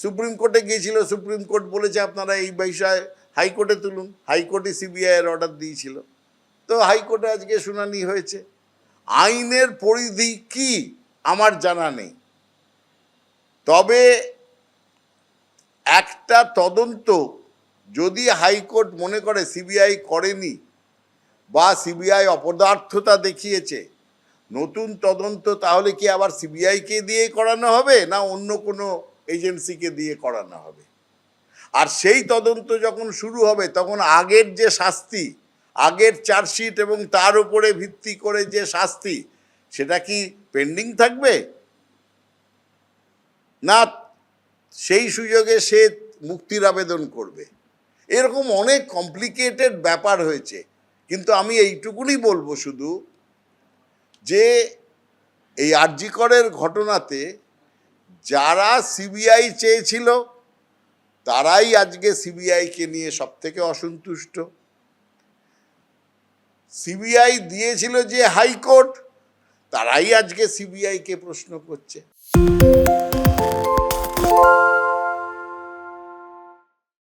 Supreme কোর্টে গিয়েছিল, supreme court বলেছে আপনারা এই বিষয়ে হাইকোর্টে তুলুন, হাইকোর্টে সিবিআই এর অর্ডার দিয়েছিল, তো হাইকোর্টে আজকে শুনানি হয়েছে। আইনের পরিধি কি আমার জানা নেই, তবে একটা তদন্ত যদি হাইকোর্ট মনে করে সিবিআই করেনি বা সিবিআই অপদার্থতা দেখিয়েছে, নতুন তদন্ত তাহলে কি আবার সিবিআইকে দিয়ে করানো হবে না অন্য কোনো এজেন্সিকে দিয়ে করানো হবে? আর সেই তদন্ত যখন শুরু হবে তখন আগের যে শাস্তি, আগের চার্জশিট এবং তার উপরে ভিত্তি করে যে শাস্তি, সেটা কি পেন্ডিং থাকবে, না সেই সুযোগে সে মুক্তির আবেদন করবে? এরকম অনেক কমপ্লিকেটেড ব্যাপার হয়েছে। কিন্তু আমি এইটুকুনি বলবো শুধু, যে এই আরজি করের ঘটনাতে যারা সিবিআই চেয়েছিল তারাই আজকে সিবিআইকে নিয়ে সব থেকে অসন্তুষ্ট। সিবিআই দিয়েছিল যে হাইকোর্ট, তারাই আজকে সিবিআইকে প্রশ্ন করছে।